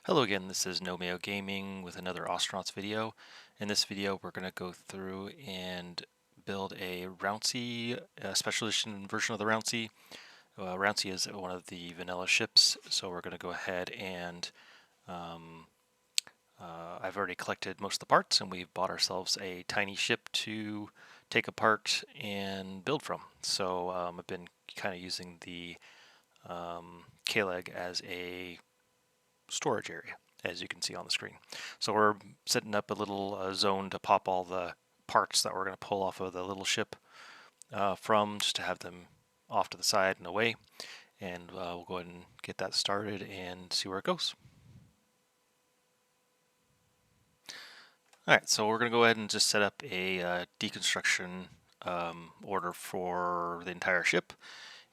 Hello again, this is Nomeo Gaming with another Ostranauts video. In this video we're going to go through and build a Rouncy, special edition version of the Rouncy. Rouncy is one of the vanilla ships, so we're going to go ahead and I've already collected most of the parts and we've bought ourselves a tiny ship to take apart and build from. So I've been kind of using the K-Leg as a storage area, as you can see on the screen. So we're setting up a little zone to pop all the parts that we're going to pull off of the little ship from, just to have them off to the side and away. And we'll go ahead and get that started and see where it goes. Alright, so we're going to go ahead and just set up a deconstruction order for the entire ship.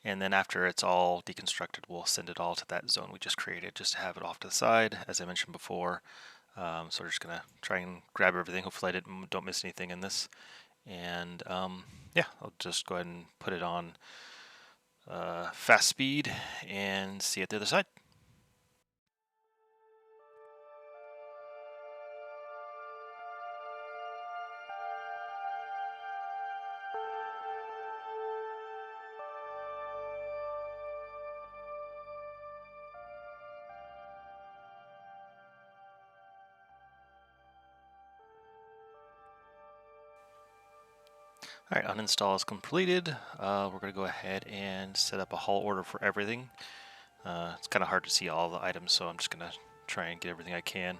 And then after it's all deconstructed, we'll send it all to that zone we just created, just to have it off to the side, as I mentioned before. So we're just going to try and grab everything. Hopefully I don't miss anything in this. And yeah, I'll just go ahead and put it on fast speed and see it the other side. Alright, uninstall is completed. We're going to go ahead and set up a haul order for everything. It's kind of hard to see all the items, so I'm just going to try and get everything I can.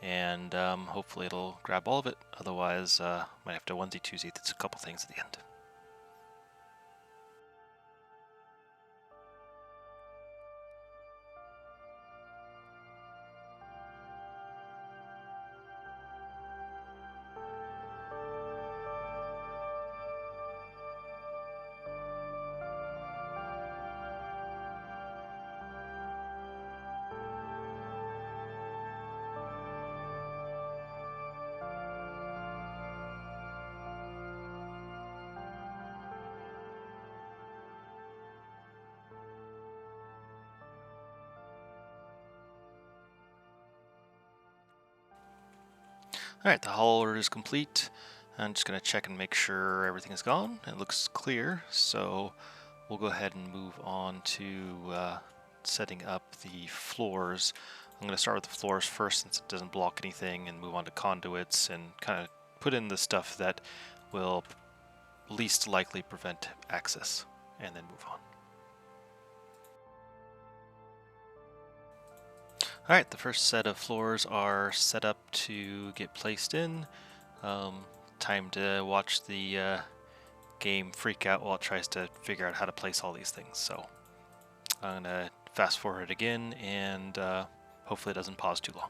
And hopefully it'll grab all of it. Otherwise, might have to onesie-twosie. There's a couple things at the end. Alright, the haul order is complete. I'm just going to check and make sure everything is gone. It looks clear, so we'll go ahead and move on to setting up the floors. I'm going to start with the floors first, since it doesn't block anything, and move on to conduits and kind of put in the stuff that will least likely prevent access, and then move on. Alright, the first set of floors are set up to get placed in. Time to watch the game freak out while it tries to figure out how to place all these things. So I'm going to fast forward again, and hopefully it doesn't pause too long.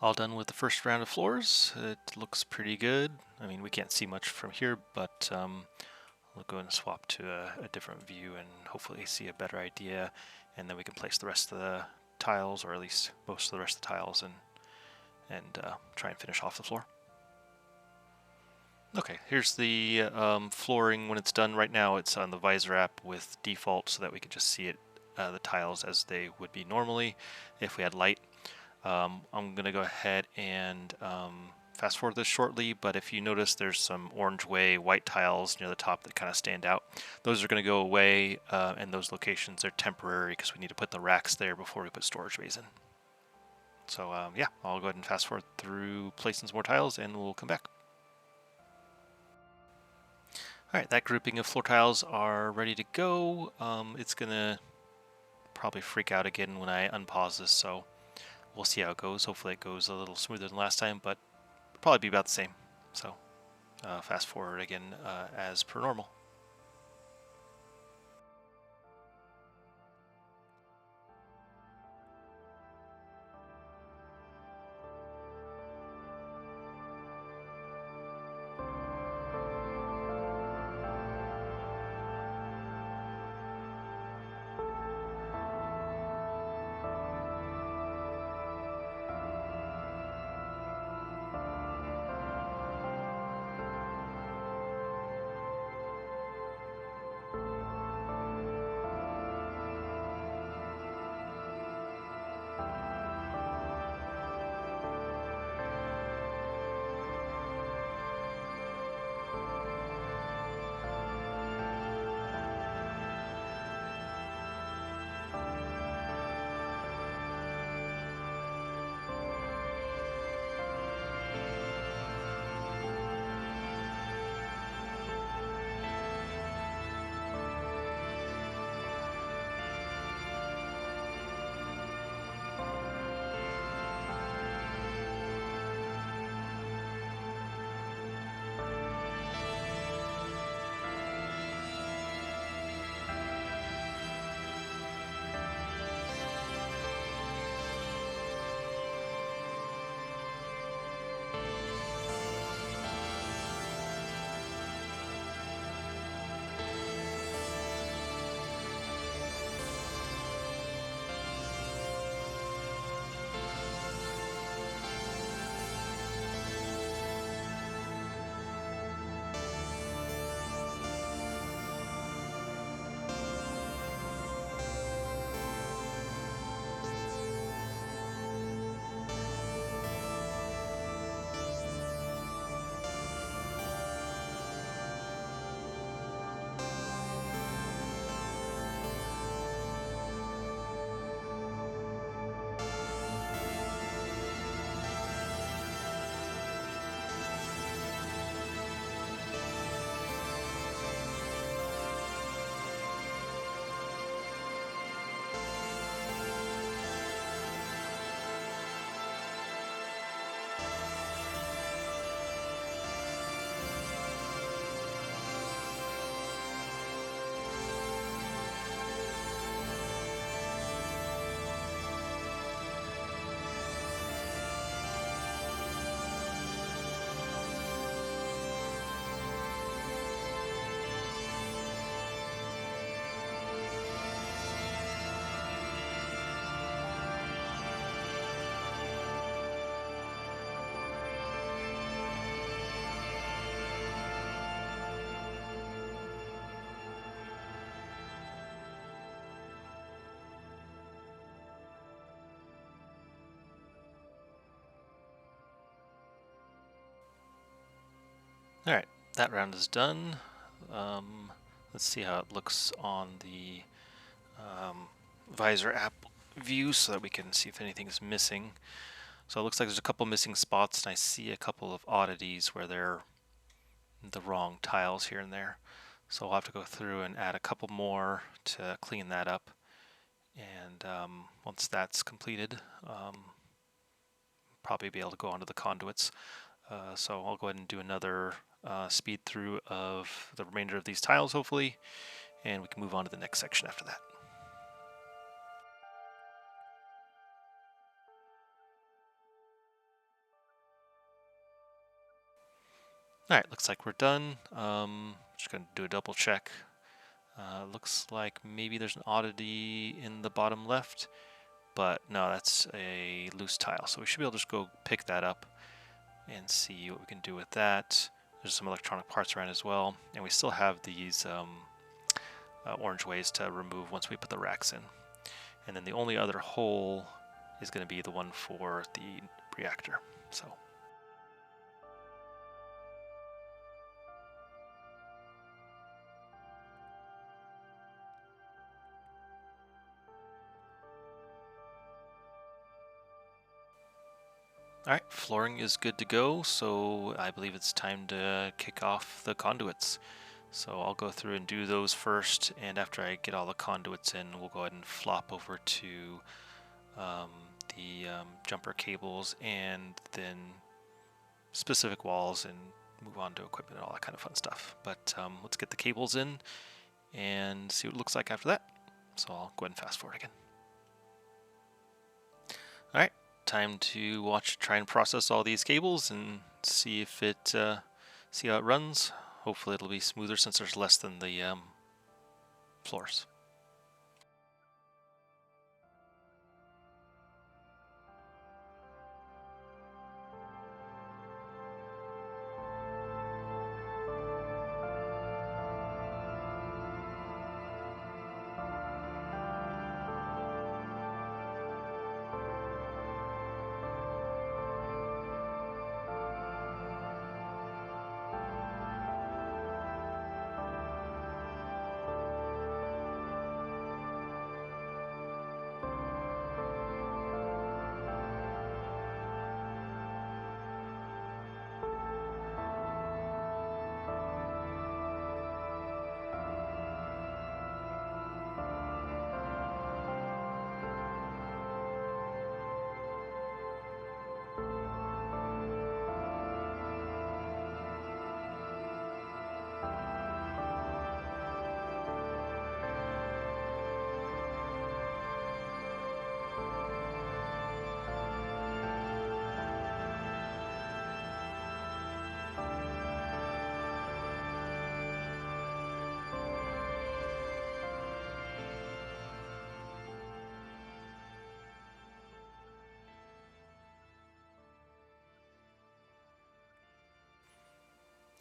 All done with the first round of floors. It looks pretty good. I mean, we can't see much from here, but we'll go and swap to a different view and hopefully see a better idea, and then we can place the rest of the tiles, or at least most of the rest of the tiles, and try and finish off the floor. Okay, here's the flooring when it's done. Right now it's on the visor app with default so that we can just see it, the tiles as they would be normally if we had light. I'm going to go ahead and fast forward this shortly, but if you notice there's some orange way white tiles near the top that kind of stand out. Those are going to go away, and those locations are temporary because we need to put the racks there before we put storage bays in. So yeah, I'll go ahead and fast forward through placing some more tiles and we'll come back. Alright, that grouping of floor tiles are ready to go. It's going to probably freak out again when I unpause this, so we'll see how it goes. Hopefully it goes a little smoother than last time, but it'll probably be about the same. So fast forward again as per normal. Alright, that round is done. Let's see how it looks on the visor app view so that we can see if anything's missing. So it looks like there's a couple missing spots, and I see a couple of oddities where they're the wrong tiles here and there. So I'll have to go through and add a couple more to clean that up. And once that's completed, probably be able to go onto the conduits. So I'll go ahead and do another speed through of the remainder of these tiles, hopefully, and we can move on to the next section after that. Alright, looks like we're done. Just gonna do a double check. Looks like maybe there's an oddity in the bottom left, but no, that's a loose tile. So we should be able to just go pick that up and see what we can do with that. There's some electronic parts around as well, and we still have these orange ways to remove once we put the racks in. And then the only other hole is going to be the one for the reactor. So. Alright, flooring is good to go, so I believe it's time to kick off the conduits. So I'll go through and do those first, and after I get all the conduits in, we'll go ahead and flop over to the jumper cables and then specific walls and move on to equipment and all that kind of fun stuff. But let's get the cables in and see what it looks like after that. So I'll go ahead and fast forward again. Alright, time to try and process all these cables and see if see how it runs. Hopefully it'll be smoother since there's less than the floors.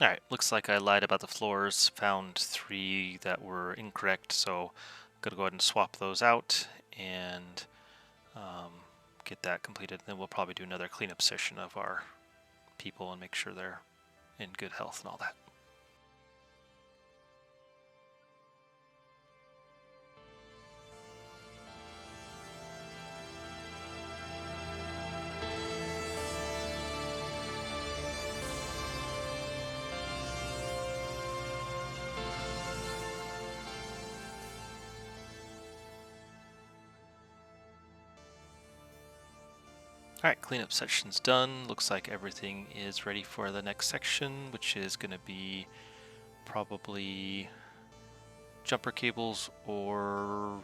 Alright, looks like I lied about the floors, found 3 that were incorrect, so I'm going to go ahead and swap those out and get that completed. Then we'll probably do another cleanup session of our people and make sure they're in good health and all that. Alright, cleanup section's done. Looks like everything is ready for the next section, which is going to be probably jumper cables or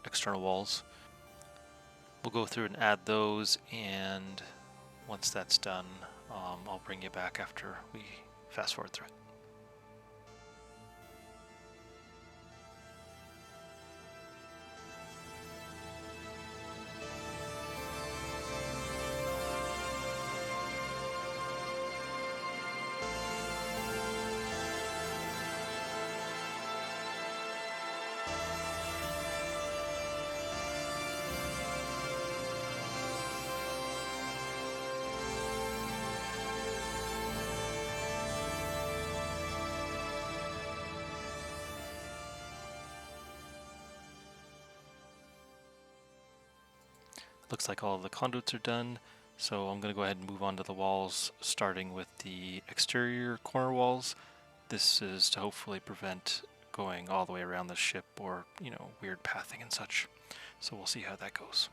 external walls. We'll go through and add those, and once that's done, I'll bring you back after we fast forward through it. Looks like all the conduits are done, so I'm going to go ahead and move on to the walls, starting with the exterior corner walls. This is to hopefully prevent going all the way around the ship or, weird pathing and such. So we'll see how that goes.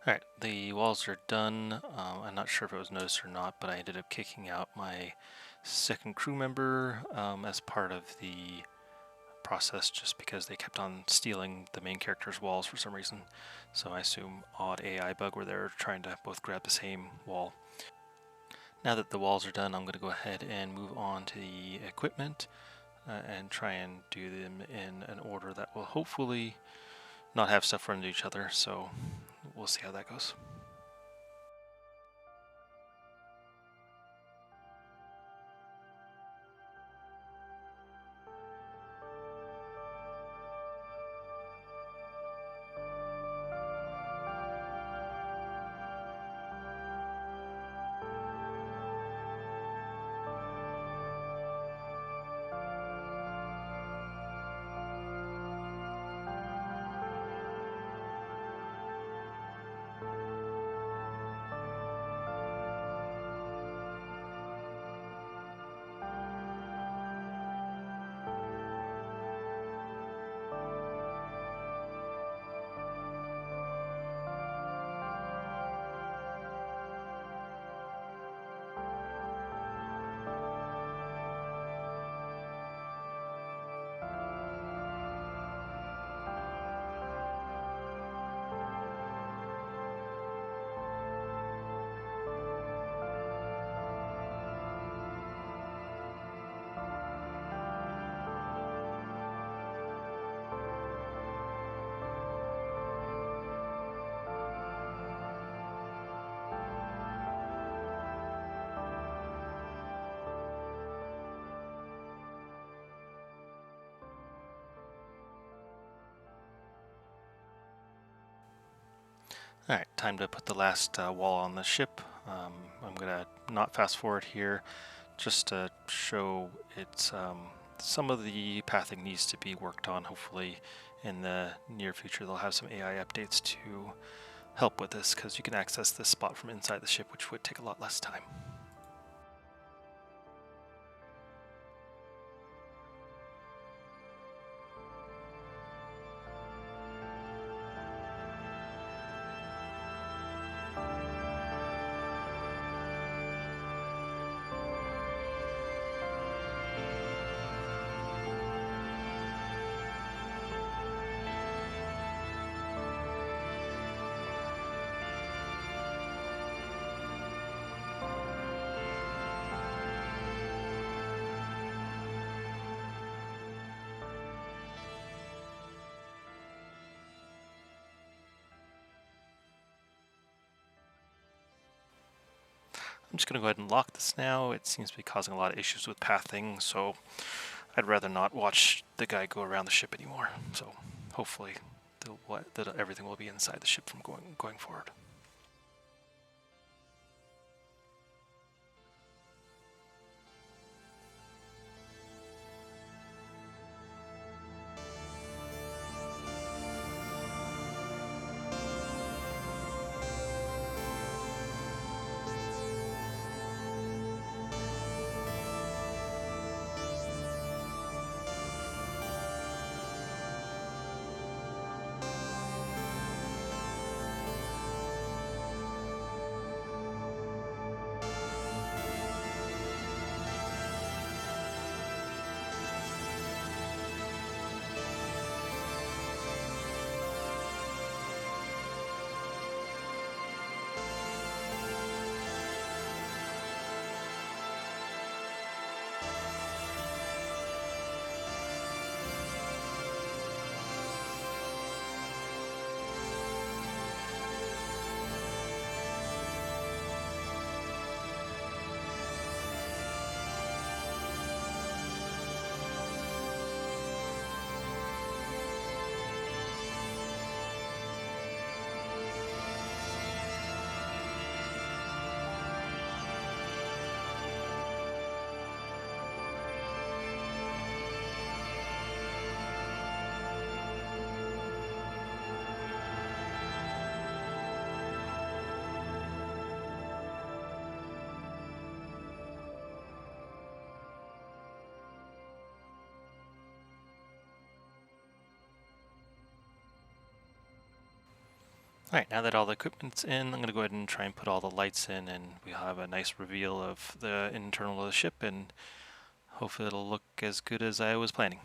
Alright, the walls are done. I'm not sure if it was noticed or not, but I ended up kicking out my second crew member as part of the process just because they kept on stealing the main character's walls for some reason. So I assume odd AI bug where they're trying to both grab the same wall. Now that the walls are done, I'm going to go ahead and move on to the equipment and try and do them in an order that will hopefully not have stuff run into each other. So we'll see how that goes. Alright, time to put the last wall on the ship. I'm going to not fast forward here just to show it's some of the pathing needs to be worked on. Hopefully in the near future they'll have some AI updates to help with this because you can access this spot from inside the ship, which would take a lot less time. I'm just going to go ahead and lock this now. It seems to be causing a lot of issues with pathing, so I'd rather not watch the guy go around the ship anymore. So hopefully that everything will be inside the ship from going forward. Alright, now that all the equipment's in, I'm going to go ahead and try and put all the lights in, and we'll have a nice reveal of the internal of the ship, and hopefully it'll look as good as I was planning.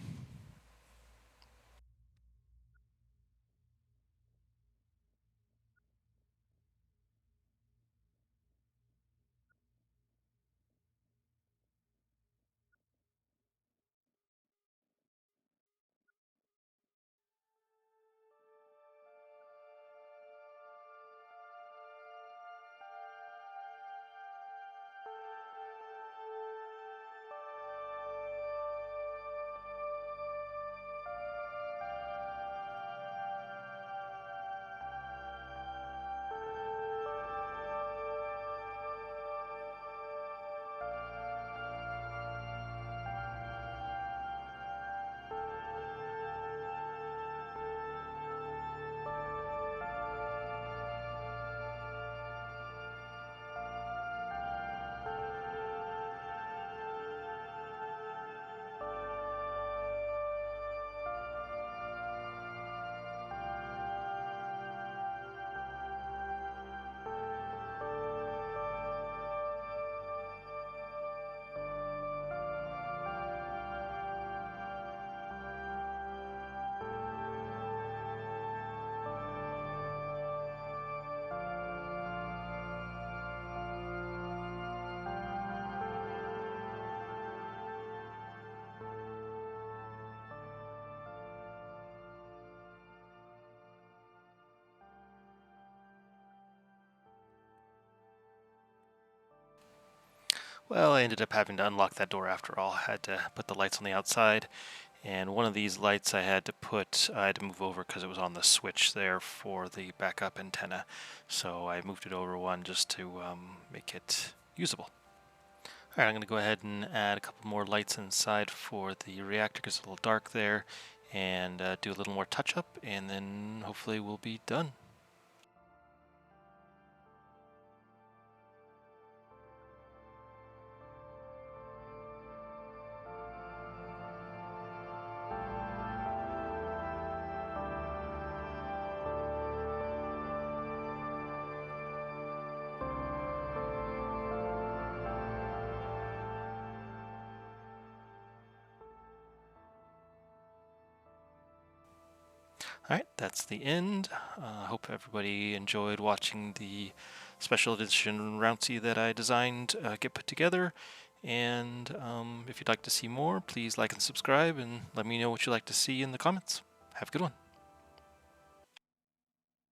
Well, I ended up having to unlock that door after all. I had to put the lights on the outside, and one of these lights I had to move over because it was on the switch there for the backup antenna. So I moved it over one just to make it usable. Alright, I'm going to go ahead and add a couple more lights inside for the reactor because it's a little dark there, and do a little more touch up, and then hopefully we'll be done. Alright, that's the end. I hope everybody enjoyed watching the special edition Rouncy that I designed get put together. And if you'd like to see more, please like and subscribe, and let me know what you'd like to see in the comments. Have a good one.